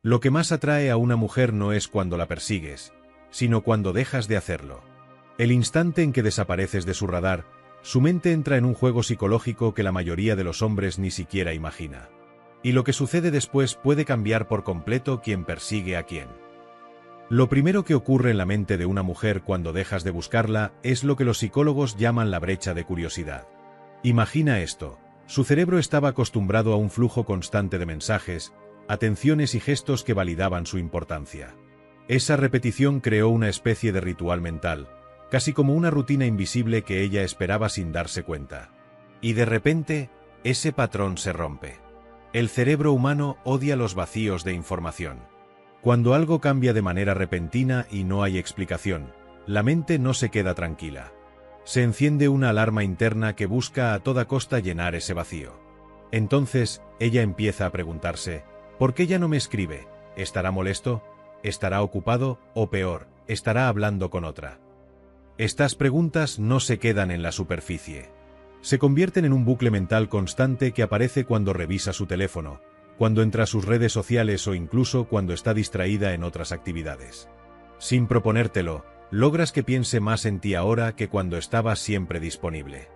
Lo que más atrae a una mujer no es cuando la persigues, sino cuando dejas de hacerlo. El instante en que desapareces de su radar, su mente entra en un juego psicológico que la mayoría de los hombres ni siquiera imagina. Y lo que sucede después puede cambiar por completo quién persigue a quién. Lo primero que ocurre en la mente de una mujer cuando dejas de buscarla es lo que los psicólogos llaman la brecha de curiosidad. Imagina esto: su cerebro estaba acostumbrado a un flujo constante de mensajes, atenciones y gestos que validaban su importancia. Esa repetición creó una especie de ritual mental, casi como una rutina invisible que ella esperaba sin darse cuenta. Y de repente, ese patrón se rompe. El cerebro humano odia los vacíos de información. Cuando algo cambia de manera repentina y no hay explicación, la mente no se queda tranquila. Se enciende una alarma interna que busca a toda costa llenar ese vacío. Entonces, ella empieza a preguntarse: ¿por qué ya no me escribe? ¿Estará molesto? ¿Estará ocupado? O peor, ¿estará hablando con otra? Estas preguntas no se quedan en la superficie. Se convierten en un bucle mental constante que aparece cuando revisa su teléfono, cuando entra a sus redes sociales o incluso cuando está distraída en otras actividades. Sin proponértelo, logras que piense más en ti ahora que cuando estaba siempre disponible.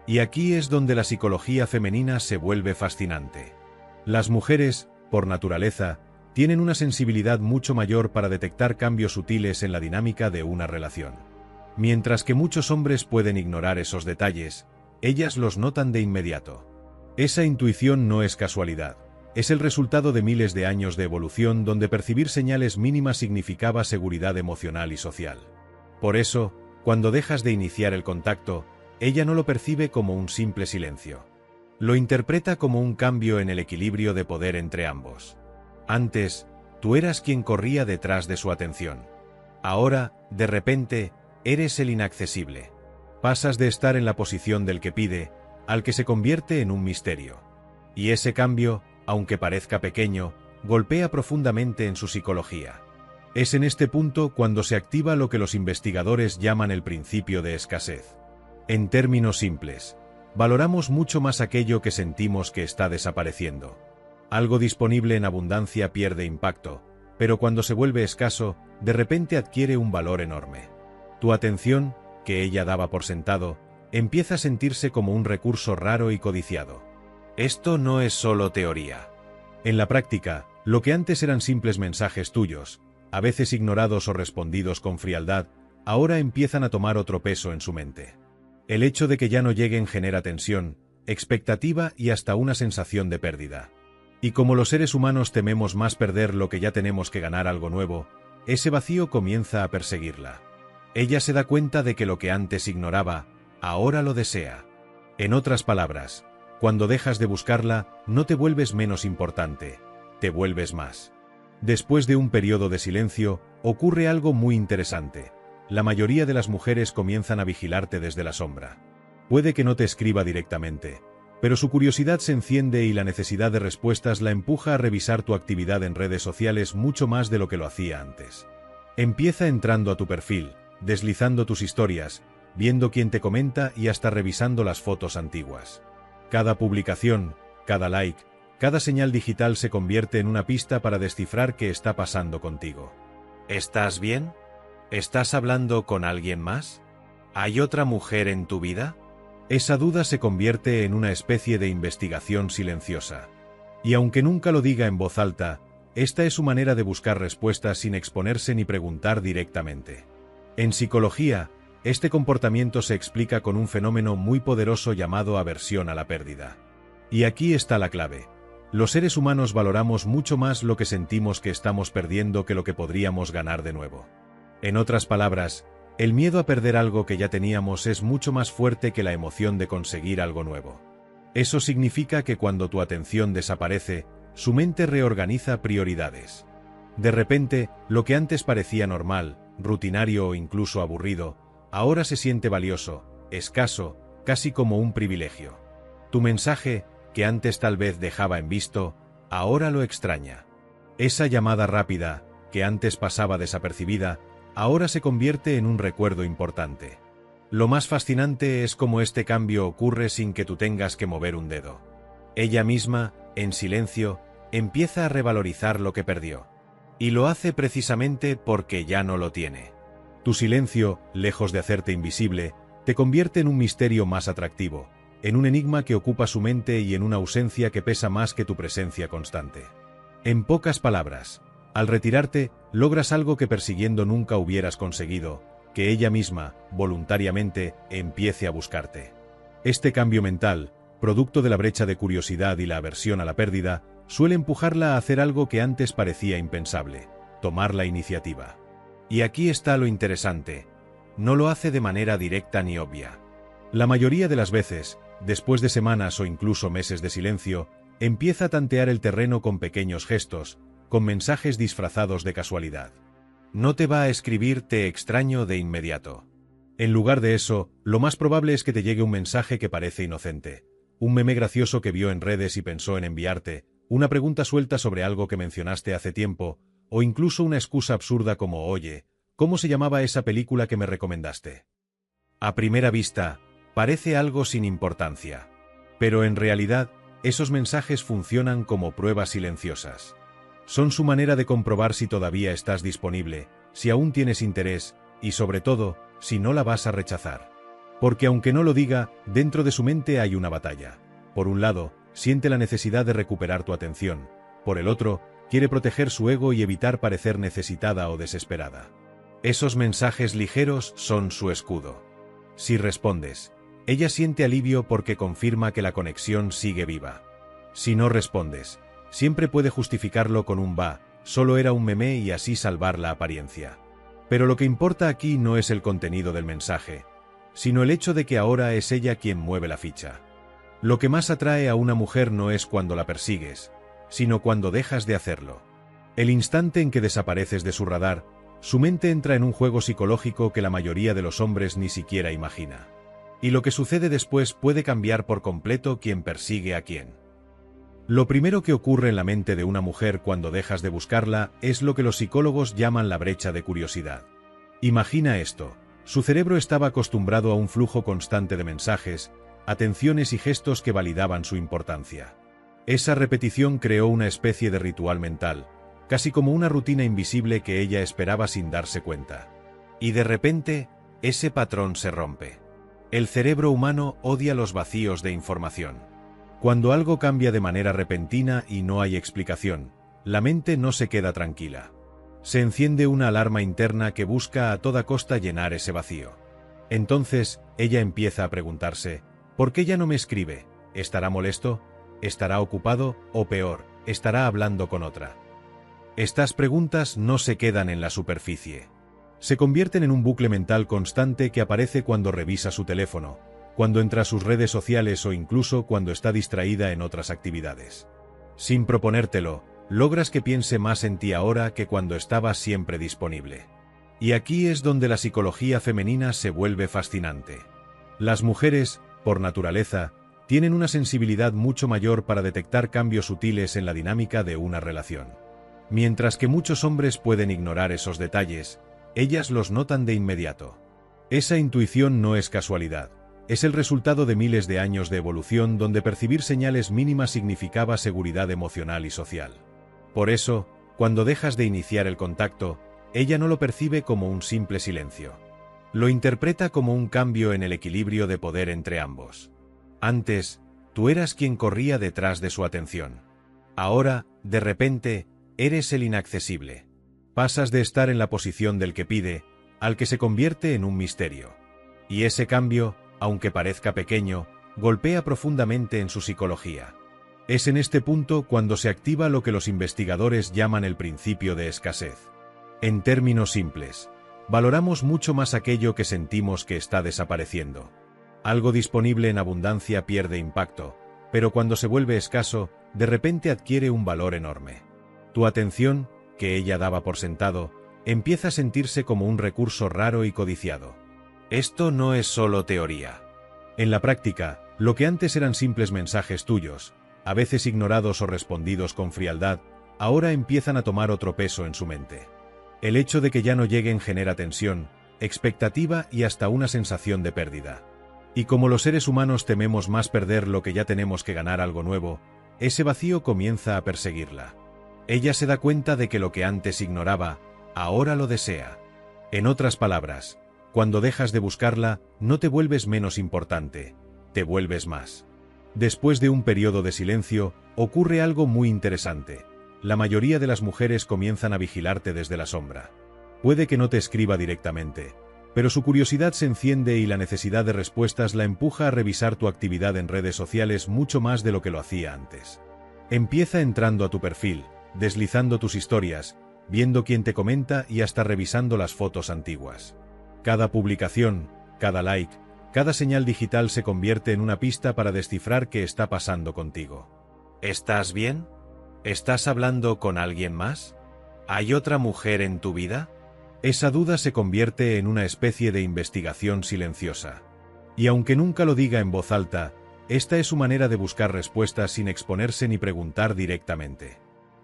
Y aquí es donde la psicología femenina se vuelve fascinante. Las mujeres, por naturaleza, tienen una sensibilidad mucho mayor para detectar cambios sutiles en la dinámica de una relación. Mientras que muchos hombres pueden ignorar esos detalles, ellas los notan de inmediato. Esa intuición no es casualidad. Es el resultado de miles de años de evolución donde percibir señales mínimas significaba seguridad emocional y social. Por eso, cuando dejas de iniciar el contacto, ella no lo percibe como un simple silencio. Lo interpreta como un cambio en el equilibrio de poder entre ambos. Antes, tú eras quien corría detrás de su atención. Ahora, de repente, eres el inaccesible. Pasas de estar en la posición del que pide, al que se convierte en un misterio. Y ese cambio, aunque parezca pequeño, golpea profundamente en su psicología. Es en este punto cuando se activa lo que los investigadores llaman el principio de escasez. En términos simples, valoramos mucho más aquello que sentimos que está desapareciendo. Algo disponible en abundancia pierde impacto, pero cuando se vuelve escaso, de repente adquiere un valor enorme. Tu atención, que ella daba por sentado, empieza a sentirse como un recurso raro y codiciado. Esto no es solo teoría. En la práctica, lo que antes eran simples mensajes tuyos, a veces ignorados o respondidos con frialdad, ahora empiezan a tomar otro peso en su mente. El hecho de que ya no lleguen genera tensión, expectativa y hasta una sensación de pérdida. Y como los seres humanos tememos más perder lo que ya tenemos que ganar algo nuevo, ese vacío comienza a perseguirla. Ella se da cuenta de que lo que antes ignoraba, ahora lo desea. En otras palabras, cuando dejas de buscarla, no te vuelves menos importante, te vuelves más. Después de un periodo de silencio, ocurre algo muy interesante. La mayoría de las mujeres comienzan a vigilarte desde la sombra. Puede que no te escriba directamente, pero su curiosidad se enciende y la necesidad de respuestas la empuja a revisar tu actividad en redes sociales mucho más de lo que lo hacía antes. Empieza entrando a tu perfil, deslizando tus historias, viendo quién te comenta y hasta revisando las fotos antiguas. Cada publicación, cada like, cada señal digital se convierte en una pista para descifrar qué está pasando contigo. ¿Estás bien? ¿Estás hablando con alguien más? ¿Hay otra mujer en tu vida? Esa duda se convierte en una especie de investigación silenciosa. Y aunque nunca lo diga en voz alta, esta es su manera de buscar respuestas sin exponerse ni preguntar directamente. En psicología, este comportamiento se explica con un fenómeno muy poderoso llamado aversión a la pérdida. Y aquí está la clave. Los seres humanos valoramos mucho más lo que sentimos que estamos perdiendo que lo que podríamos ganar de nuevo. En otras palabras, el miedo a perder algo que ya teníamos es mucho más fuerte que la emoción de conseguir algo nuevo. Eso significa que cuando tu atención desaparece, su mente reorganiza prioridades. De repente, lo que antes parecía normal, rutinario o incluso aburrido, ahora se siente valioso, escaso, casi como un privilegio. Tu mensaje, que antes tal vez dejaba en visto, ahora lo extraña. Esa llamada rápida, que antes pasaba desapercibida, ahora se convierte en un recuerdo importante. Lo más fascinante es cómo este cambio ocurre sin que tú tengas que mover un dedo. Ella misma, en silencio, empieza a revalorizar lo que perdió. Y lo hace precisamente porque ya no lo tiene. Tu silencio, lejos de hacerte invisible, te convierte en un misterio más atractivo, en un enigma que ocupa su mente y en una ausencia que pesa más que tu presencia constante. En pocas palabras, al retirarte, logras algo que persiguiendo nunca hubieras conseguido, que ella misma, voluntariamente, empiece a buscarte. Este cambio mental, producto de la brecha de curiosidad y la aversión a la pérdida, suele empujarla a hacer algo que antes parecía impensable: tomar la iniciativa. Y aquí está lo interesante: no lo hace de manera directa ni obvia. La mayoría de las veces, después de semanas o incluso meses de silencio, empieza a tantear el terreno con pequeños gestos, con mensajes disfrazados de casualidad. No te va a escribir "te extraño" de inmediato. En lugar de eso, lo más probable es que te llegue un mensaje que parece inocente, un meme gracioso que vio en redes y pensó en enviarte, una pregunta suelta sobre algo que mencionaste hace tiempo, o incluso una excusa absurda como "oye, ¿cómo se llamaba esa película que me recomendaste?". A primera vista, parece algo sin importancia. Pero en realidad, esos mensajes funcionan como pruebas silenciosas. Son su manera de comprobar si todavía estás disponible, si aún tienes interés, y sobre todo, si no la vas a rechazar. Porque aunque no lo diga, dentro de su mente hay una batalla. Por un lado, siente la necesidad de recuperar tu atención. Por el otro, quiere proteger su ego y evitar parecer necesitada o desesperada. Esos mensajes ligeros son su escudo. Si respondes, ella siente alivio porque confirma que la conexión sigue viva. Si no respondes, siempre puede justificarlo con un "va, solo era un meme" y así salvar la apariencia. Pero lo que importa aquí no es el contenido del mensaje, sino el hecho de que ahora es ella quien mueve la ficha. Lo que más atrae a una mujer no es cuando la persigues, sino cuando dejas de hacerlo. El instante en que desapareces de su radar, su mente entra en un juego psicológico que la mayoría de los hombres ni siquiera imagina. Y lo que sucede después puede cambiar por completo quién persigue a quién. Lo primero que ocurre en la mente de una mujer cuando dejas de buscarla es lo que los psicólogos llaman la brecha de curiosidad. Imagina esto: su cerebro estaba acostumbrado a un flujo constante de mensajes, atenciones y gestos que validaban su importancia. Esa repetición creó una especie de ritual mental, casi como una rutina invisible que ella esperaba sin darse cuenta. Y de repente, ese patrón se rompe. El cerebro humano odia los vacíos de información. Cuando algo cambia de manera repentina y no hay explicación, la mente no se queda tranquila. Se enciende una alarma interna que busca a toda costa llenar ese vacío. Entonces, ella empieza a preguntarse: ¿por qué ya no me escribe? ¿Estará molesto? ¿Estará ocupado? O peor, ¿estará hablando con otra? Estas preguntas no se quedan en la superficie. Se convierten en un bucle mental constante que aparece cuando revisa su teléfono, cuando entra a sus redes sociales o incluso cuando está distraída en otras actividades. Sin proponértelo, logras que piense más en ti ahora que cuando estabas siempre disponible. Y aquí es donde la psicología femenina se vuelve fascinante. Las mujeres, por naturaleza, tienen una sensibilidad mucho mayor para detectar cambios sutiles en la dinámica de una relación. Mientras que muchos hombres pueden ignorar esos detalles, ellas los notan de inmediato. Esa intuición no es casualidad. Es el resultado de miles de años de evolución donde percibir señales mínimas significaba seguridad emocional y social. Por eso, cuando dejas de iniciar el contacto, ella no lo percibe como un simple silencio. Lo interpreta como un cambio en el equilibrio de poder entre ambos. Antes, tú eras quien corría detrás de su atención. Ahora, de repente, eres el inaccesible. Pasas de estar en la posición del que pide, al que se convierte en un misterio. Y ese cambio, aunque parezca pequeño, golpea profundamente en su psicología. Es en este punto cuando se activa lo que los investigadores llaman el principio de escasez. En términos simples, valoramos mucho más aquello que sentimos que está desapareciendo. Algo disponible en abundancia pierde impacto, pero cuando se vuelve escaso, de repente adquiere un valor enorme. Tu atención, que ella daba por sentado, empieza a sentirse como un recurso raro y codiciado. Esto no es solo teoría. En la práctica, lo que antes eran simples mensajes tuyos, a veces ignorados o respondidos con frialdad, ahora empiezan a tomar otro peso en su mente. El hecho de que ya no lleguen genera tensión, expectativa y hasta una sensación de pérdida. Y como los seres humanos tememos más perder lo que ya tenemos que ganar algo nuevo, ese vacío comienza a perseguirla. Ella se da cuenta de que lo que antes ignoraba, ahora lo desea. En otras palabras, cuando dejas de buscarla, no te vuelves menos importante, te vuelves más. Después de un periodo de silencio, ocurre algo muy interesante. La mayoría de las mujeres comienzan a vigilarte desde la sombra. Puede que no te escriba directamente, pero su curiosidad se enciende y la necesidad de respuestas la empuja a revisar tu actividad en redes sociales mucho más de lo que lo hacía antes. Empieza entrando a tu perfil, deslizando tus historias, viendo quién te comenta y hasta revisando las fotos antiguas. Cada publicación, cada like, cada señal digital se convierte en una pista para descifrar qué está pasando contigo. ¿Estás bien? ¿Estás hablando con alguien más? ¿Hay otra mujer en tu vida? Esa duda se convierte en una especie de investigación silenciosa. Y aunque nunca lo diga en voz alta, esta es su manera de buscar respuestas sin exponerse ni preguntar directamente.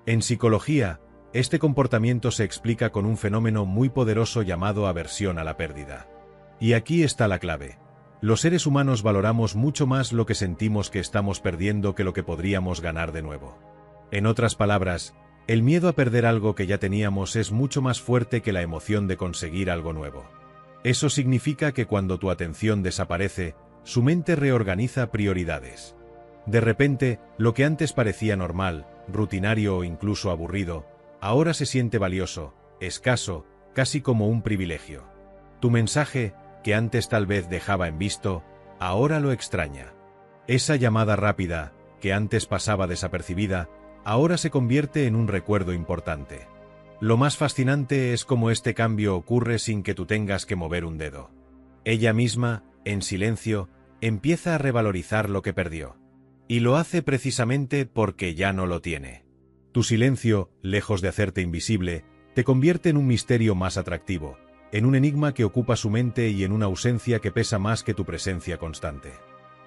En psicología, este comportamiento se explica con un fenómeno muy poderoso llamado aversión a la pérdida. Y aquí está la clave. Los seres humanos valoramos mucho más lo que sentimos que estamos perdiendo que lo que podríamos ganar de nuevo. En otras palabras, el miedo a perder algo que ya teníamos es mucho más fuerte que la emoción de conseguir algo nuevo. Eso significa que cuando tu atención desaparece, su mente reorganiza prioridades. De repente, lo que antes parecía normal, rutinario o incluso aburrido, ahora se siente valioso, escaso, casi como un privilegio. Tu mensaje, que antes tal vez dejaba en visto, ahora lo extraña. Esa llamada rápida, que antes pasaba desapercibida, ahora se convierte en un recuerdo importante. Lo más fascinante es cómo este cambio ocurre sin que tú tengas que mover un dedo. Ella misma, en silencio, empieza a revalorizar lo que perdió. Y lo hace precisamente porque ya no lo tiene. Tu silencio, lejos de hacerte invisible, te convierte en un misterio más atractivo, en un enigma que ocupa su mente y en una ausencia que pesa más que tu presencia constante.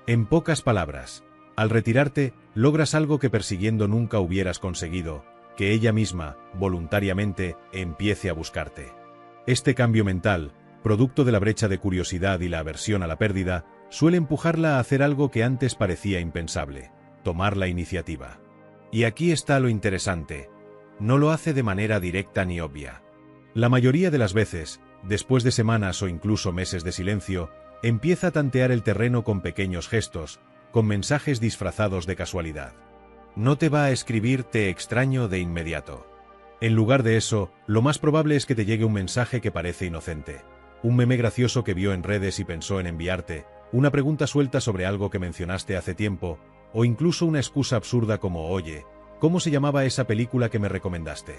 En pocas palabras, al retirarte, logras algo que persiguiendo nunca hubieras conseguido, que ella misma, voluntariamente, empiece a buscarte. Este cambio mental, producto de la brecha de curiosidad y la aversión a la pérdida, suele empujarla a hacer algo que antes parecía impensable, tomar la iniciativa. Y aquí está lo interesante, no lo hace de manera directa ni obvia. La mayoría de las veces, después de semanas o incluso meses de silencio, empieza a tantear el terreno con pequeños gestos, con mensajes disfrazados de casualidad. No te va a escribir "te extraño" de inmediato. En lugar de eso, lo más probable es que te llegue un mensaje que parece inocente, un meme gracioso que vio en redes y pensó en enviarte, una pregunta suelta sobre algo que mencionaste hace tiempo, o incluso una excusa absurda como "oye, ¿cómo se llamaba esa película que me recomendaste?".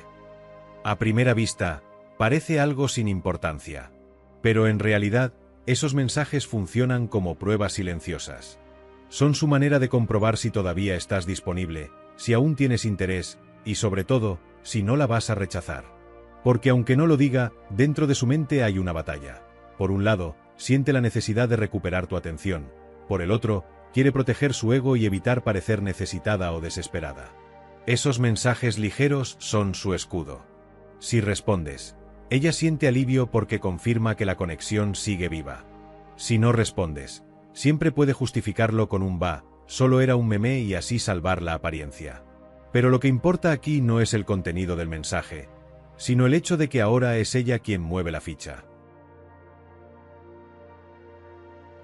A primera vista, parece algo sin importancia. Pero en realidad, esos mensajes funcionan como pruebas silenciosas. Son su manera de comprobar si todavía estás disponible, si aún tienes interés, y sobre todo, si no la vas a rechazar. Porque aunque no lo diga, dentro de su mente hay una batalla. Por un lado, siente la necesidad de recuperar tu atención. Por el otro, quiere proteger su ego y evitar parecer necesitada o desesperada. Esos mensajes ligeros son su escudo. Si respondes, ella siente alivio porque confirma que la conexión sigue viva. Si no respondes, siempre puede justificarlo con un "va, solo era un meme" y así salvar la apariencia. Pero lo que importa aquí no es el contenido del mensaje, sino el hecho de que ahora es ella quien mueve la ficha.